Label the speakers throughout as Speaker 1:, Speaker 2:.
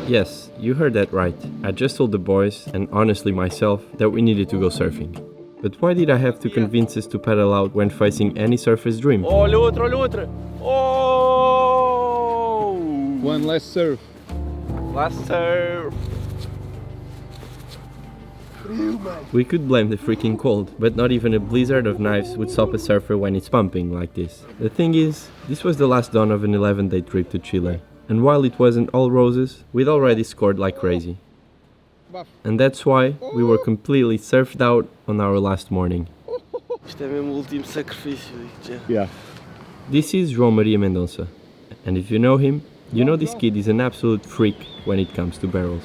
Speaker 1: Yes, you heard that right. I just told the boys, and honestly myself, that we needed to go surfing. But why did I have to convince us to paddle out when facing any surfer's dream?
Speaker 2: Olha outra! Oh!
Speaker 3: One last surf.
Speaker 2: Last surf!
Speaker 1: We could blame the freaking cold, but not even a blizzard of knives would stop a surfer when it's pumping like this. The thing is, this was the last dawn of an 11-day trip to Chile, and while it wasn't all roses, we'd already scored like crazy. And that's why we were completely surfed out on our last morning.
Speaker 2: Isto é mesmo o último sacrifício, digo-te já.
Speaker 3: Yeah.
Speaker 1: This is João Mendonça, and if you know him, you know this kid is an absolute freak when it comes to barrels.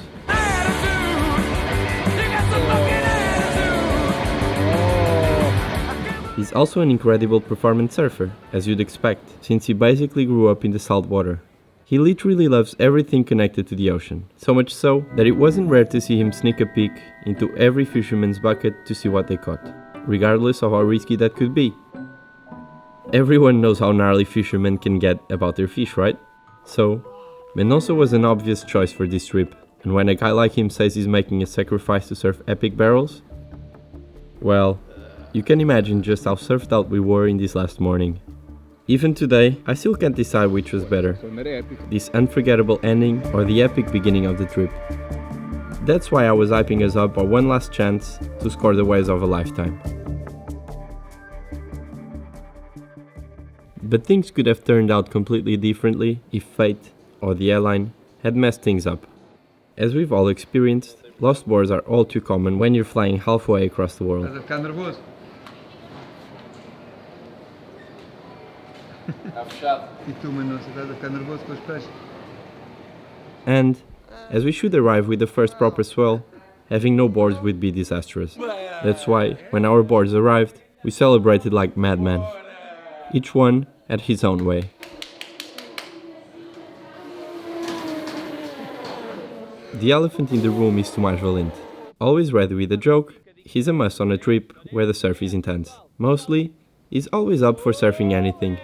Speaker 1: He's also an incredible performance surfer, as you'd expect, since he basically grew up in the salt water. He literally loves everything connected to the ocean, so much so that it wasn't rare to see him sneak a peek into every fisherman's bucket to see what they caught, regardless of how risky that could be. Everyone knows how gnarly fishermen can get about their fish, right? So, Mendonça was an obvious choice for this trip, and when a guy like him says he's making a sacrifice to surf epic barrels, well, you can imagine just how surfed out we were in this last morning. Even today, I still can't decide which was better, this unforgettable ending or the epic beginning of the trip. That's why I was hyping us up for one last chance to score the waves of a lifetime. But things could have turned out completely differently if fate, or the airline, had messed things up. As we've all experienced, lost boards are all too common when you're flying halfway across the world.
Speaker 3: Estás a ficar nervoso?
Speaker 2: Está fechado.
Speaker 3: E tu, Mendonça, estás a ficar nervoso com os peixes?
Speaker 1: And, as we should arrive with the first proper swell, having no boards would be disastrous. That's why, when our boards arrived, we celebrated like madmen, each one at his own way. The elephant in the room is Tomás Valente. Always ready with a joke, he's a must on a trip where the surf is intense. Mostly, he's always up for surfing anything.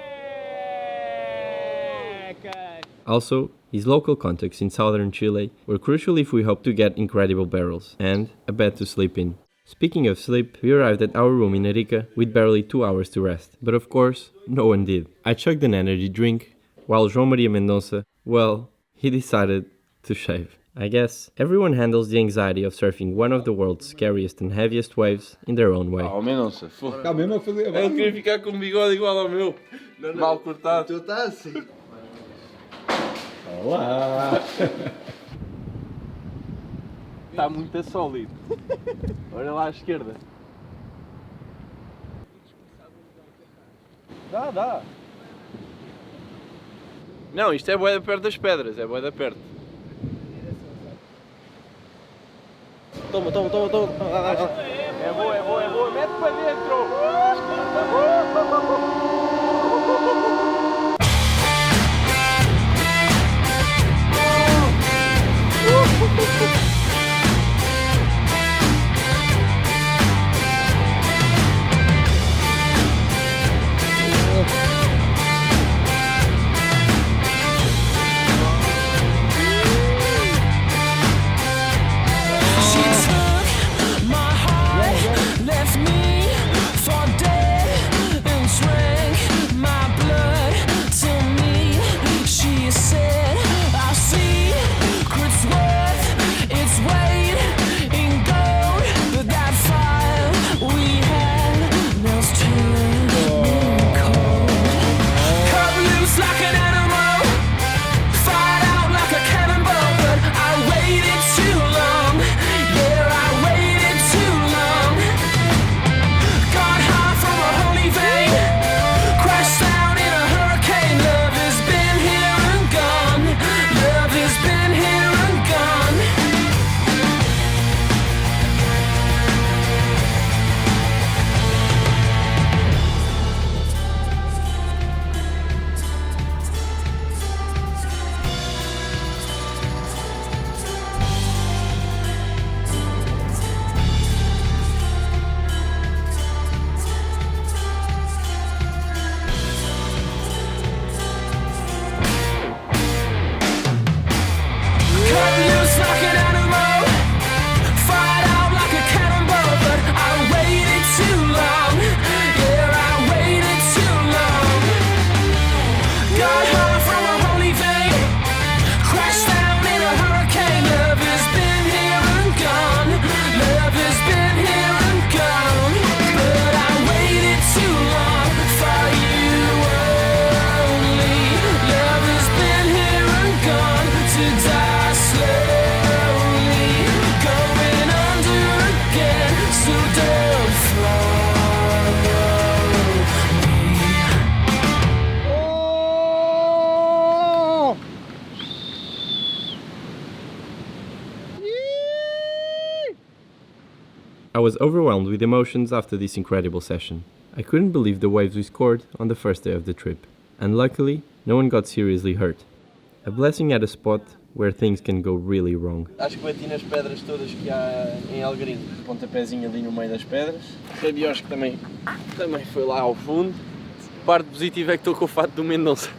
Speaker 1: Also, his local contacts in southern Chile were crucial if we hoped to get incredible barrels and a bed to sleep in. Speaking of sleep, we arrived at our room in Arica with barely 2 hours to rest, but of course, no one did. I chugged an energy drink, while João Mendonça, well, he decided to shave. I guess everyone handles the anxiety of surfing one of the world's scariest and heaviest waves in their own way.
Speaker 2: Ao menos, foda.
Speaker 3: Está mesmo a fazer.
Speaker 2: Eu queria ficar com um bigode igual ao meu. Mal cortado.
Speaker 3: Tu estás assim. Olá!
Speaker 2: Está muito sólido. Olha lá à esquerda. Dá. Não, isto é bué da perto das pedras, é bué da perto. Toma. É boa, mete para dentro!
Speaker 1: was overwhelmed with emotions after this incredible session. I couldn't believe the waves we scored on the first day of the trip, and luckily, no one got seriously hurt. A blessing at a spot where things can go really wrong.
Speaker 2: Acho que bati nas pedras todas que há em Algarinho. Pontapézinho ali no meio das pedras. Rabiosco também foi lá ao fundo. Parte positiva é que estou com o fato do Mendonça.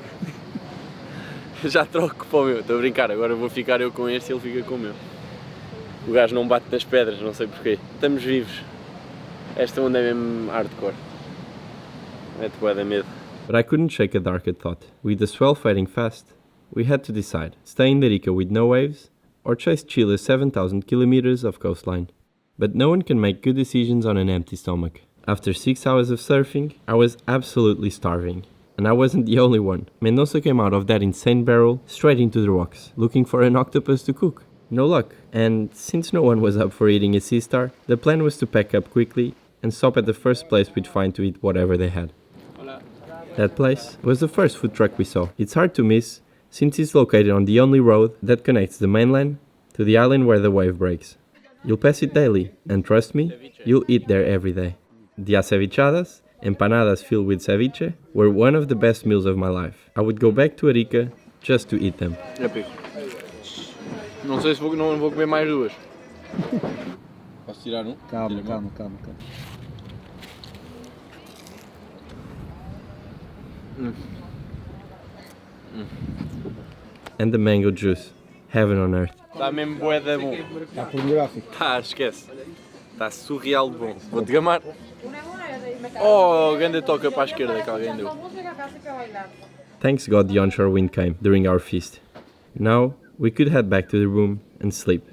Speaker 2: Já troco para o meu, estou a brincar, agora vou ficar eu com este e ele fica com o meu. O gajo não bate nas pedras, não sei porquê. Estamos vivos. Esta onda é mesmo hardcore. Mete bué da medo.
Speaker 1: But I couldn't shake a darker thought. With the swell fading fast, we had to decide, stay in Arica with no waves, or chase Chile's 7,000 kilometers of coastline. But no one can make good decisions on an empty stomach. After 6 hours of surfing, I was absolutely starving. And I wasn't the only one. Mendonça came out of that insane barrel straight into the rocks, looking for an octopus to cook. No luck. And since no one was up for eating a sea star, the plan was to pack up quickly and stop at the first place we'd find to eat whatever they had. That place was the first food truck we saw. It's hard to miss, since it's located on the only road that connects the mainland to the island where the wave breaks. You'll pass it daily, and trust me, you'll eat there every day. The acevichadas, empanadas filled with ceviche, were one of the best meals of my life. I would go back to Arica just to eat them.
Speaker 2: É pico. Não sei se não vou comer mais duas. Posso tirar um?
Speaker 3: Calma.
Speaker 1: And the mango juice, heaven on earth.
Speaker 2: Está mesmo bué da bom.
Speaker 3: Está pornográfico.
Speaker 2: Tá, esquece. Está surreal de bom. Vou-te gamar. Oh, grande toca para a esquerda que alguém deu.
Speaker 1: Thanks God the onshore wind came during our feast. Now we could head back to the room and sleep.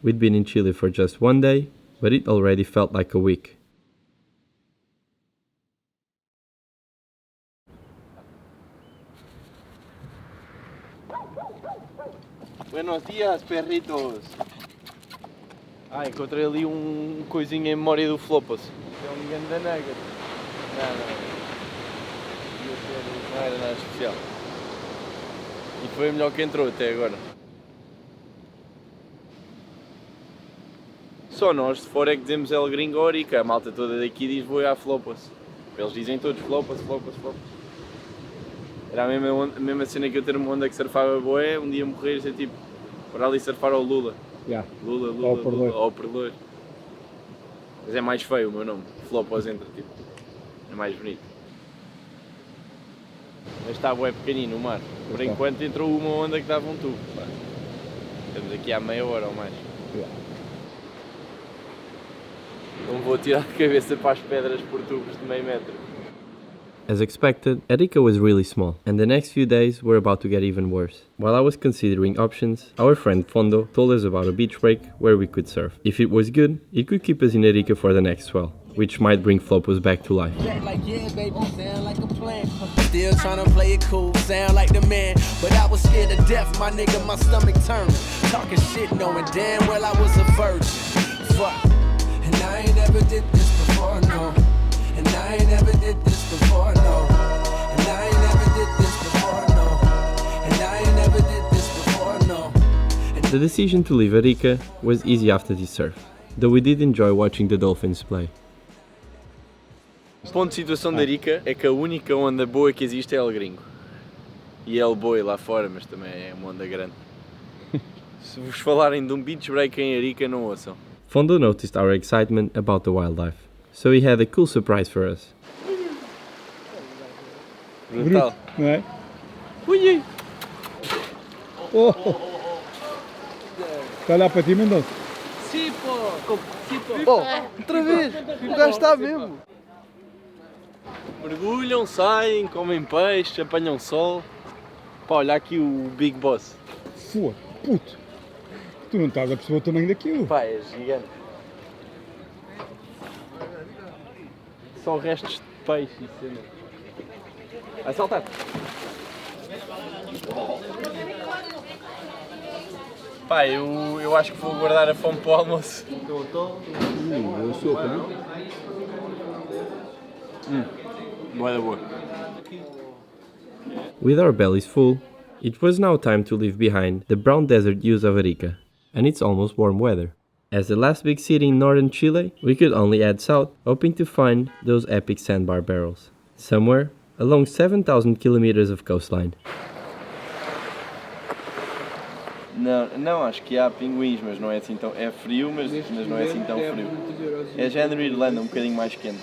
Speaker 1: We'd been in Chile for just one day, but it already felt like a week.
Speaker 2: Buenos dias, perritos. Encontrei ali coisinha em memória do Flopas. É um grande nugget. Não era nada especial. E foi o melhor que entrou até agora. Só nós, se for, é que dizemos El Gringo ou Arica. A malta toda daqui diz vou à Flopas. Eles dizem todos Flopas. Era a mesma cena que eu ter uma onda que surfava boé, um dia morrer e ser tipo, para ali surfar ao Lula.
Speaker 3: Yeah.
Speaker 2: Lula, ao Perloiro. Mas é mais feio o meu nome, Flopas entra tipo, é mais bonito. Mas está bué pequenino o mar. Por enquanto entrou uma onda que dava um tubo. Estamos aqui há meia hora ou mais.
Speaker 3: Yeah.
Speaker 2: Não vou tirar a cabeça para as pedras por tubos de meio metro.
Speaker 1: As expected, Arica was really small, and the next few days were about to get even worse. While I was considering options, our friend Fondo told us about a beach break where we could surf. If it was good, it could keep us in Arica for the next swell, which might bring Flopos back to life.
Speaker 4: Still trying to play it cool, sound like the man. But I was scared to death, my nigga, my stomach turned. Talking shit, knowing damn well I was a virgin. Fuck. And I ain't never did this before, no. And I ain't never did this before, no. And I ain't never did this before, no. And I ain't never did this before, no.
Speaker 1: The decision to leave Arica was easy after this surf, though we did enjoy watching the dolphins play.
Speaker 2: O ponto de situação da Arica é que a única onda boa que existe é El Gringo. E El Boi lá fora, mas também é uma onda grande. Se vos falarem de um beach break em Arica, não ouçam.
Speaker 1: Fondo noticed our excitement about the wildlife, so he had a cool surprise for us.
Speaker 2: Brutal.
Speaker 3: Não é?
Speaker 2: Ui!
Speaker 3: Oh. Está a olhar para ti, Mendonça?
Speaker 2: Sim, pô! Oh, outra vez! O gajo está mesmo! Mergulham, saem, comem peixe, apanham sol. Pá, olha aqui o Big Boss.
Speaker 3: Fua, puto! Tu não estás a perceber o tamanho daquilo.
Speaker 2: Pá, é gigante. São restos de peixe e cena. Vai saltar! Pá, eu acho que vou guardar a fome para o almoço.
Speaker 3: Eu sou, não?
Speaker 2: Boa da boa.
Speaker 1: With our bellies full, it was now time to leave behind the brown desert use of Arica and its almost warm weather. As the last big city in northern Chile, we could only head south, hoping to find those epic sandbar barrels, somewhere along 7,000 kilometers of coastline.
Speaker 2: Não, acho que há pinguins, mas não é assim tão... É frio, mas não é assim tão frio. É género Irlanda, bocadinho mais quente.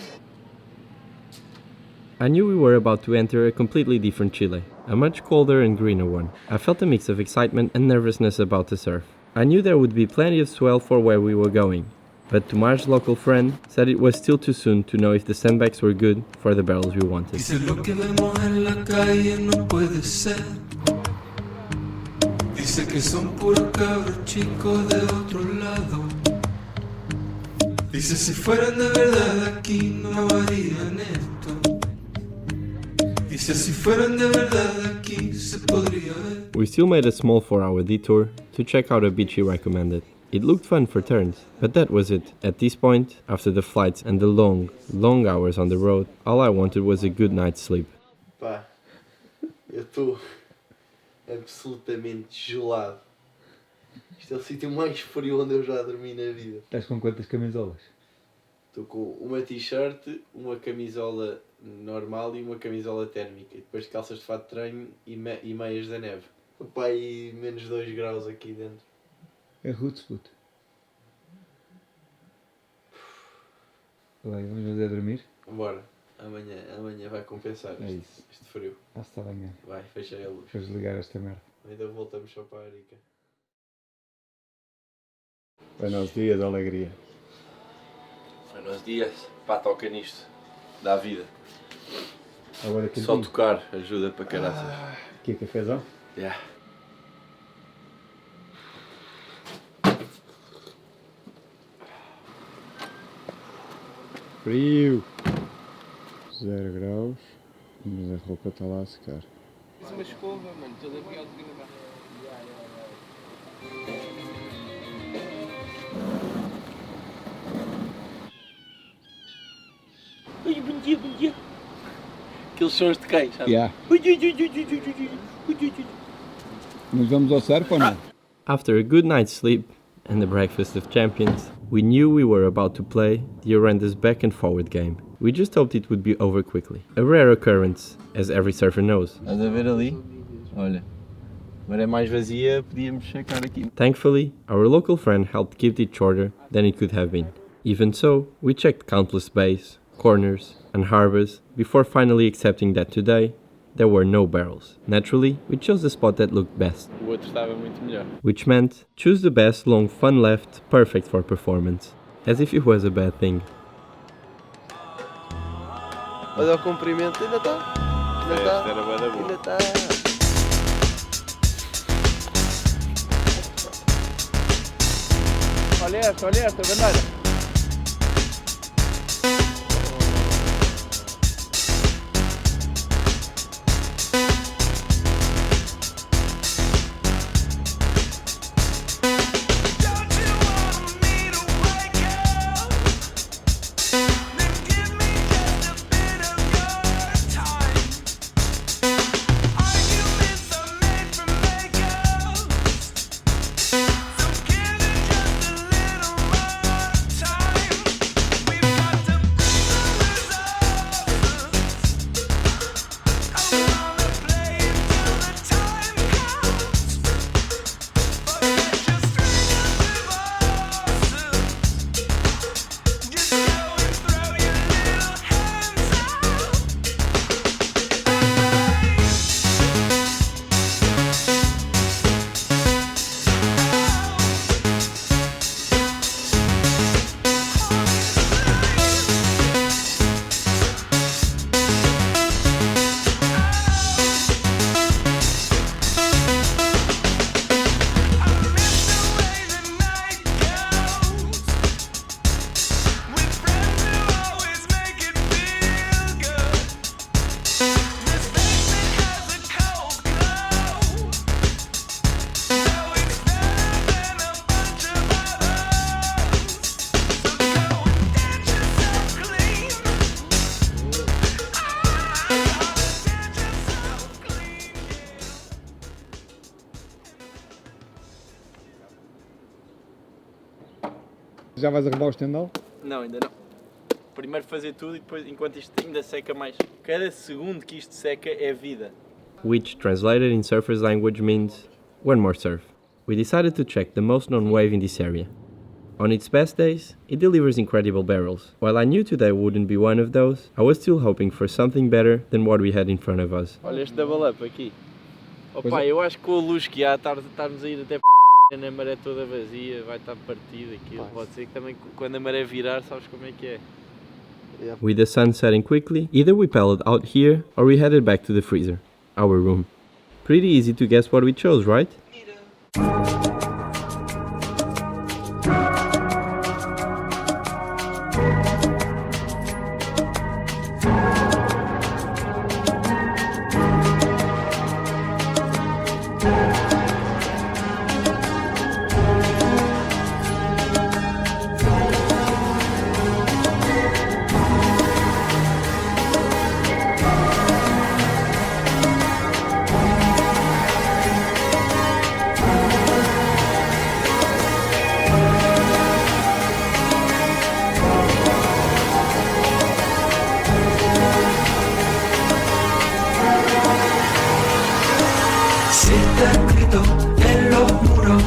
Speaker 1: I knew we were about to enter a completely different Chile, a much colder and greener one. I felt a mix of excitement and nervousness about the surf. I knew there would be plenty of swell for where we were going, but Tomás' local friend said it was still too soon to know if the sandbags were good for the barrels we wanted.
Speaker 5: Dice lo que vemos en la calle no puede ser. Dice que son puros cabros chicos de otro lado. Dice si fueran de verdad aquí no harían esto. Dice si fueran de verdad aquí se podría ver.
Speaker 1: We still made a small 4-hour detour to check out a beach he recommended. It looked fun for turns, but that was it. At this point, after the flights and the long hours on the road, all I wanted was a good night's sleep.
Speaker 2: Pá, eu estou absolutamente gelado. Isto é o sítio mais frio onde eu já dormi na vida.
Speaker 3: Estás com quantas camisolas?
Speaker 2: Estou com uma t-shirt, uma camisola normal e uma camisola térmica. E depois calças de fato de treino e meias da neve. Pá, e menos 2 graus aqui dentro.
Speaker 3: É roots, puto. Vai, vamos fazer dormir?
Speaker 2: Bora. Amanhã vai compensar
Speaker 3: É isso.
Speaker 2: este frio.
Speaker 3: Está bem,
Speaker 2: Vai, fechei a luz.
Speaker 3: Depois desligar esta merda.
Speaker 2: Ainda voltamos só para a Arica.
Speaker 3: Buenos dias, alegria.
Speaker 2: Buenos dias. Pá, toca nisto. Dá vida.
Speaker 3: Agora que
Speaker 2: Só tocar ajuda para caraças.
Speaker 3: Aqui é cafezão?
Speaker 2: Yeah.
Speaker 3: Frio! 0 graus, mas a roupa está lá a secar.
Speaker 6: Fiz uma escova, mano, toda pior do que no carro.
Speaker 2: Ui, bom dia. Aqueles sons de quem, sabe?
Speaker 3: Yeah. Mas vamos ao surf ou não?
Speaker 1: After a good night's sleep and a breakfast of champions, we knew we were about to play the horrendous back and forward game. We just hoped it would be over quickly. A rare occurrence, as every surfer knows.
Speaker 2: Estás a ver ali? Olha, maré mais vazia, podíamos checar aqui.
Speaker 1: Thankfully, our local friend helped keep it shorter than it could have been. Even so, we checked countless bays, corners, and harbors before finally accepting that today there were no barrels. Naturally, we chose the spot that looked best,
Speaker 2: O outro estava muito melhor.
Speaker 1: which meant choose the best long fun left, perfect for performance. As if it was a bad thing.
Speaker 2: Olha o comprimento, ainda está.
Speaker 6: Esta era bué da boa.
Speaker 2: Ainda está.
Speaker 6: Olha esta, bandeira.
Speaker 3: Já vais arrumar o estendal?
Speaker 2: Não, ainda não. Primeiro fazer tudo e depois, enquanto isto ainda seca mais. Cada segundo que isto seca é vida.
Speaker 1: Which translated in surfer's language means one more surf. We decided to check the most known wave in this area. On its best days, it delivers incredible barrels. While I knew today wouldn't be one of those, I was still hoping for something better than what we had in front of us.
Speaker 2: Olha este double up aqui. Opa,
Speaker 3: Pois é.
Speaker 2: eu acho que com a luz que há, estarmos a ir até na maré toda vazia, vai estar partido aquilo. Pode ser que também quando a maré virar, sabes como é que é.
Speaker 1: With the sun setting quickly, either we paddled out here or we headed back to the freezer, our room. Pretty easy to guess what we chose, right?
Speaker 5: Si está escrito en los muros,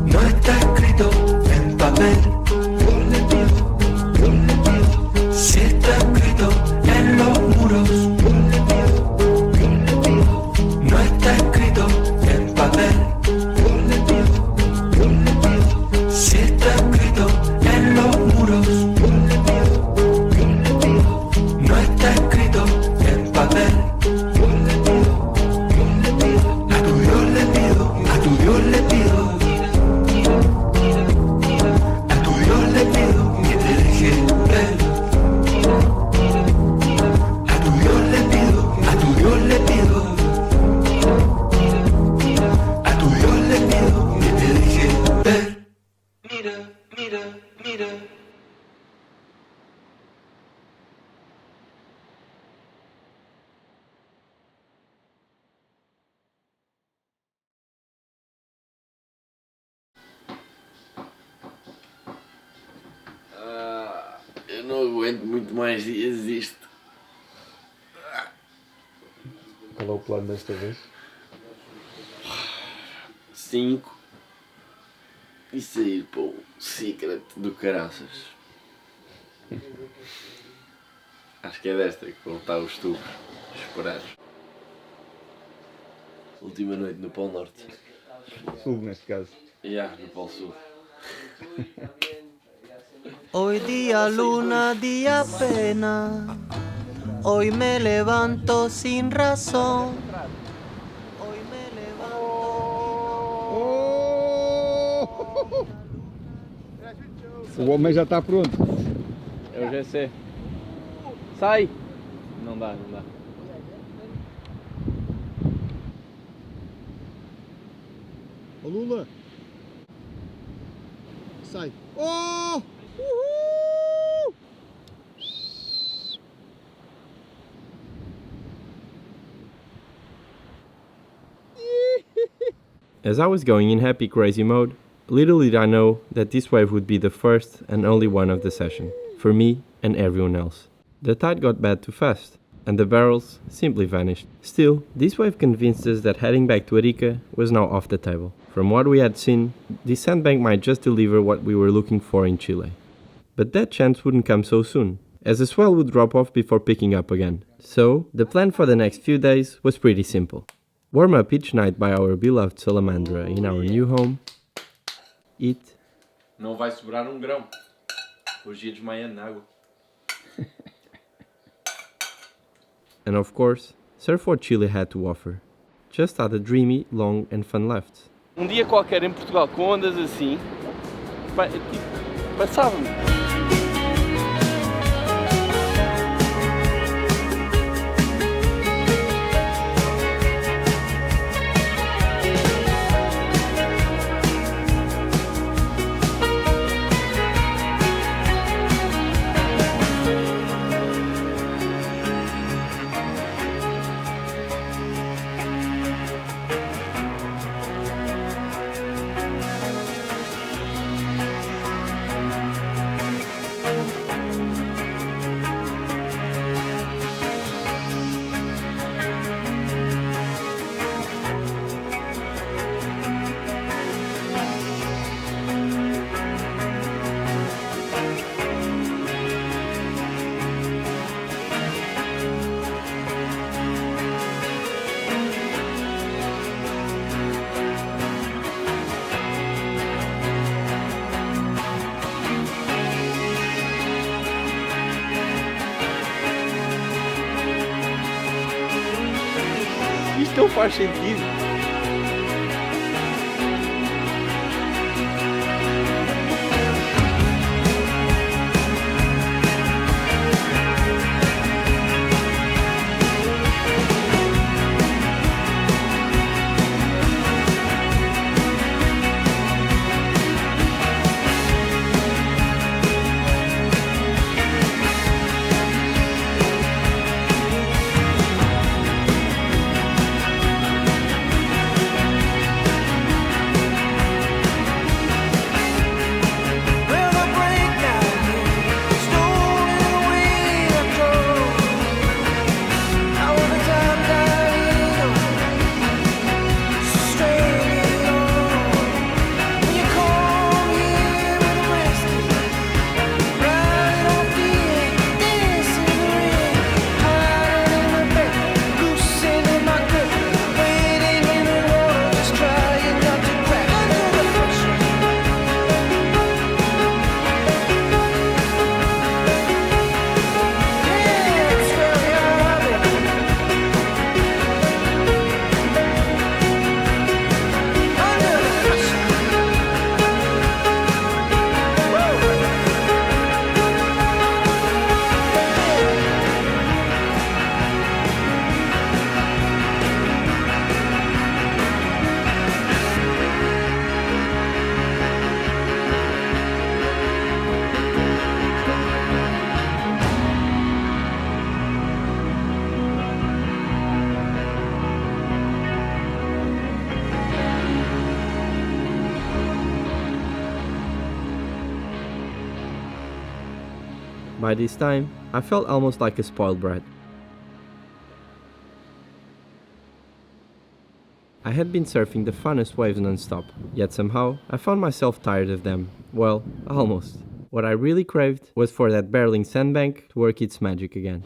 Speaker 5: no está escrito en papel. Si está escrito en los muros, no está escrito en papel. Si está escrito en los muros, no está escrito en papel.
Speaker 2: Eu não aguento muito mais dias disto.
Speaker 3: Qual é o plano desta vez?
Speaker 2: 5 e sair para o secret do caraças. Acho que é desta que vão estar os tubos esperados. Última noite no Polo Norte.
Speaker 3: Sul, neste caso.
Speaker 2: No Polo Sul.
Speaker 7: Hoy día luna, día pena. Hoy me levanto sin razón. Hoy me levanto.
Speaker 3: O homem já está pronto.
Speaker 2: É o GC. Sai! Não dá, não dá.
Speaker 3: Ô Lula! Sai! Oh! Uhul!
Speaker 1: As I was going in happy crazy mode, little did I know that this wave would be the first and only one of the session, for me and everyone else. The tide got bad too fast, and the barrels simply vanished. Still, this wave convinced us that heading back to Arica was now off the table. From what we had seen, this sandbank might just deliver what we were looking for in Chile. But that chance wouldn't come so soon, as the swell would drop off before picking up again. So, the plan for the next few days was pretty simple. Warm up each night by our beloved salamandra in our new home, eat,
Speaker 2: Não vai sobrar um grão. Hoje ia desmaiando na água.
Speaker 1: and of course, surf what Chile had to offer. Just add a dreamy, long and fun left.
Speaker 2: Um dia qualquer em Portugal com ondas assim, passava-me. Isto não faz sentido.
Speaker 1: By this time, I felt almost like a spoiled brat. I had been surfing the funnest waves non-stop, yet somehow I found myself tired of them. Well, almost. What I really craved was for that barreling sandbank to work its magic again.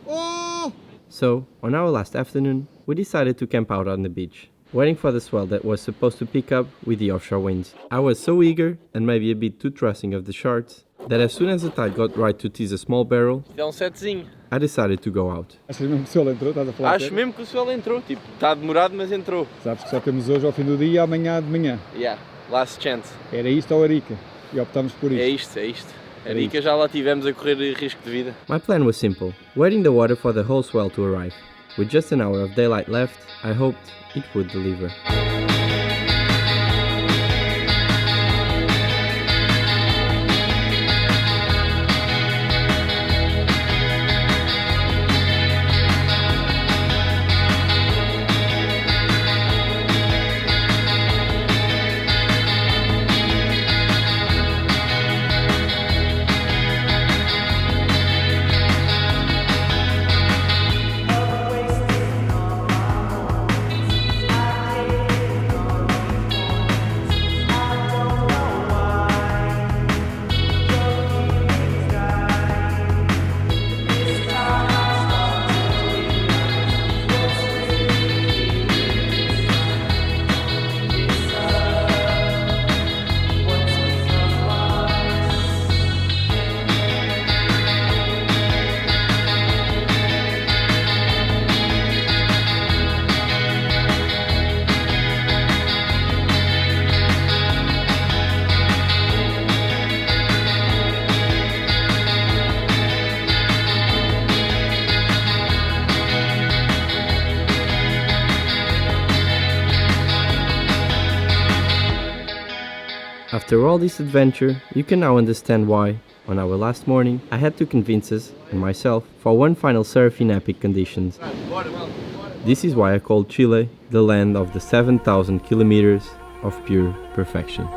Speaker 1: So, on our last afternoon, we decided to camp out on the beach, waiting for the swell that was supposed to pick up with the offshore winds. I was so eager, and maybe a bit too trusting of the shorts, that as soon as the tide got right to tease a small barrel,
Speaker 2: Isto é setezinho.
Speaker 1: I decided to go out.
Speaker 3: Achas mesmo que o sol entrou? Estás a falar
Speaker 2: Acho mesmo que o sol entrou. Tipo, está demorado, mas entrou.
Speaker 3: Sabes que só temos hoje ao fim do dia e amanhã de manhã.
Speaker 2: Yeah, last chance.
Speaker 3: Era isto ou Arica? E optámos por isto.
Speaker 2: É isto, é isto. Arica já lá tivemos a correr risco de vida.
Speaker 1: My plan was simple, waiting the water for the whole swell to arrive. With just an hour of daylight left, I hoped it would deliver. After all this adventure, you can now understand why, on our last morning, I had to convince us, and myself, for one final surf in epic conditions. This is why I called Chile the land of the 7,000 kilometers of pure perfection.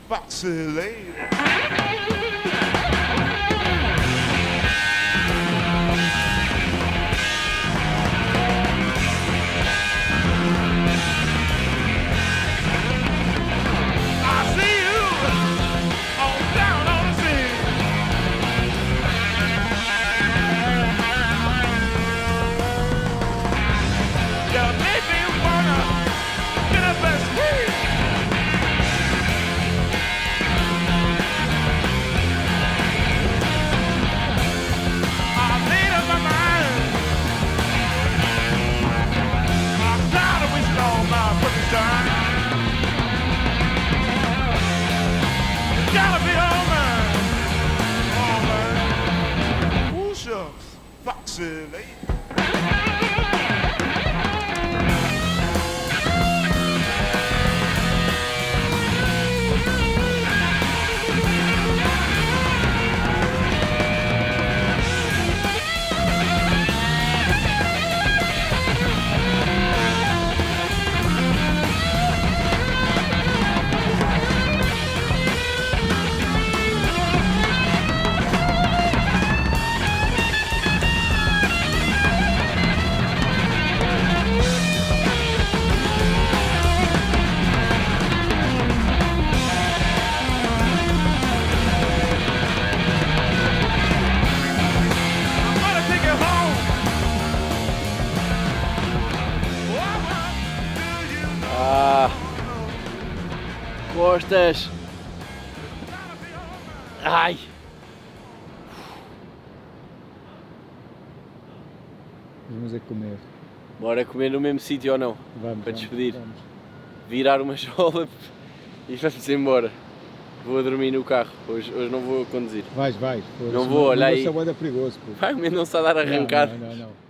Speaker 8: Vacilator. Gotta be home, man. Oh, man. Ooh, shucks. Vacilator.
Speaker 2: Costas. Ai.
Speaker 3: Vamos é comer.
Speaker 2: Bora comer no mesmo sítio ou não?
Speaker 3: Vamos.
Speaker 2: Para despedir.
Speaker 3: Vamos.
Speaker 2: Virar uma jola e vamos embora. Vou dormir no carro. Hoje não vou conduzir.
Speaker 3: Vais.
Speaker 2: Não vou, olha aí.
Speaker 3: Isso é perigoso. Pô.
Speaker 2: Vai o Mendonça a dar arrancada.
Speaker 3: Não.